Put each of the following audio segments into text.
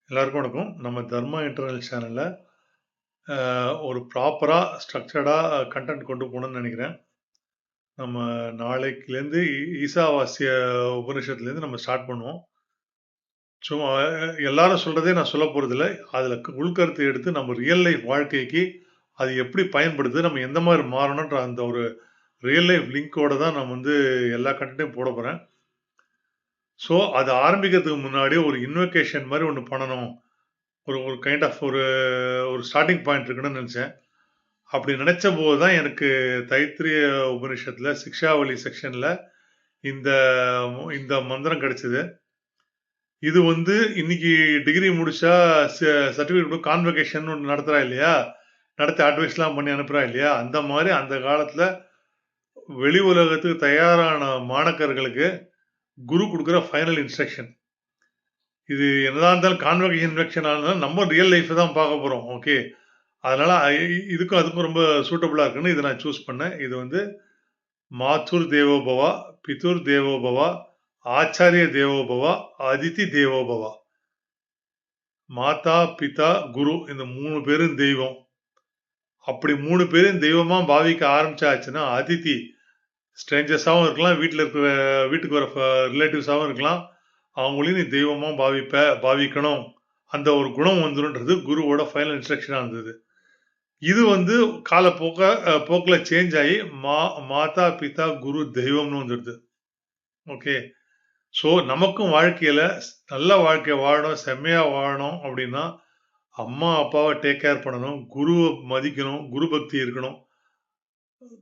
எல்லாருக்கும் வணக்கம். நம்ம தர்மா இன்டர்னல் சேனல்ல ஒரு ப்ராப்பரா, ஸ்ட்ரக்சர்டா கன்டென்ட் கொண்டு போணும்னு நெனைக்கிறேன். நம்ம நாளைக்குலேருந்து ஈசாவாஸ்ய உபனிஷத்துலேருந்து நம்ம ஸ்டார்ட் பண்ணுவோம். சும்மா எல்லாரும் சொல்றதே நான் சொல்லப் போறதில்ல. அதுல உள்கருத்து எடுத்து நம்ம ரியல் லைஃப் வாழ்க்கைக்கு அது எப்படி பயன்படுது, நம்ம எந்த மாரி மாறணும்ன்ற அந்த ஒரு ரியல் லைஃப் லிங்க்கோட தான் நான் வந்து எல்லா கன்டென்ட்டையும் போடப் போறேன். ஸோ, அது ஆரம்பிக்கிறதுக்கு முன்னாடி ஒரு இன்வொகேஷன் மாரி ஒண்ணு பண்ணணும். ஒரு ஒரு கைண்ட் ஆஃப் ஒரு ஒரு ஸ்டார்ட்டிங் பாயிண்ட் இருக்கணும்னு நெனச்சேன். அப்படி நினைச்சபோது தான் எனக்கு தைத்திரிய உபனிஷத்துல சிக்ஷாவளி செக்ஷன்ல இந்த இந்த மந்திரம் கிடைச்சது. இது வந்து இன்னைக்கு டிகிரி முடிச்சா சர்டிஃபிகேட் கான்வெகேஷன் ஒன்று நடத்துறா இல்லையா, நடத்தி அட்வைஸ்லாம் பண்ணி அனுப்புறா இல்லையா, அந்த மாதிரி அந்த காலத்துல வெளி உலகத்துக்கு தயாரான மாணக்கர்களுக்கு குரு கொடுக்குற ஃபைனல் இன்ஸ்ட்ரக்ஷன். இது என்னதான் இருந்தாலும் கான்வெகேஷன் இன்வெக்ஷன் ஆனாலும் நம்ம ரியல் லைஃப் தான் பார்க்க போறோம். ஓகே, அதனால இதுக்கும் அதுக்கும் ரொம்ப சூட்டபிளா இருக்குன்னு இதை நான் சூஸ் பண்ணேன். இது வந்து மாதுர் தேவோபவா, பிதுர் தேவோபவா, ஆச்சாரிய தேவோபவா, அதிதி தேவோபவா. மாதா, பிதா, குரு இந்த 3 பேரும் தெய்வம். அப்படி 3 பேரும் தெய்வமா பாவிக்க ஆரம்பிச்சாச்சுன்னா, அதிதி ஸ்ட்ரேஞ்சர்ஸாவும் இருக்கலாம், வீட்டுக்கு வர ரிலேட்டிவ்ஸாவும் இருக்கலாம். அவங்களையும் நீ தெய்வமா பாவிக்கணும். அந்த ஒரு குணம் வந்துருன்றது குருவோட ஃபைனல் இன்ஸ்ட்ரக்ஷனா இருந்தது. இது வந்து போக்குல சேஞ்ச் ஆகி மாதா, பிதா, குரு, தெய்வம்னு வந்துடுது. ஓகே. ஸோ, நமக்கும் வாழ்க்கையில நல்ல வாழ்க்கை வாழணும், செம்மையா வாழணும் அப்படின்னா, அம்மா, அப்பாவ டேக் கேர் பண்ணணும். குருவ மதிக்கணும். குரு பக்தி இருக்கணும்.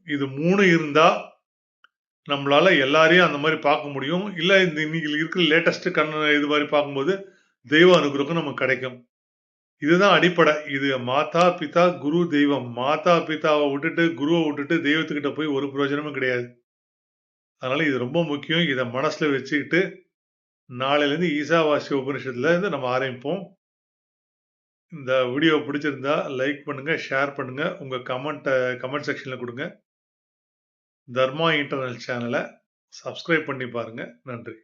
இது 3 இருந்தா, நம்மளால எல்லாரையும் அந்த மாரி பார்க்க முடியும். இல்ல இன்னைக்கு இருக்கிற லேட்டஸ்ட் இது மாரி பார்க்கும்போது, தெய்வ அனுகிரகம் நமக்கு கிடைக்கும். இதுதான் அடிப்படை. இது மாதா, பிதா, குரு, தெய்வம். மாதா, பிதாவ விட்டுட்டு, குருவ விட்டுட்டு தெய்வத்துக்கிட்ட போய் ஒரு பிரயோஜனமும் கிடையாது. அதனால இது ரொம்ப முக்கியம். இத மனசுல வச்சுக்கிட்டு, நாளையிலேருந்து ஈசாவாஸ்ய உபனிஷத்துல இருந்து நம்ம ஆரம்பிப்போம். இந்த வீடியோ பிடிச்சிருந்தா லைக் பண்ணுங்க, ஷேர் பண்ணுங்க. உங்க கமெண்ட் செக்ஷன்ல குடுங்க. தர்மா இன்டர்னல் சேனல சப்ஸ்கிரைப் பண்ணி பாருங்க. நன்றி.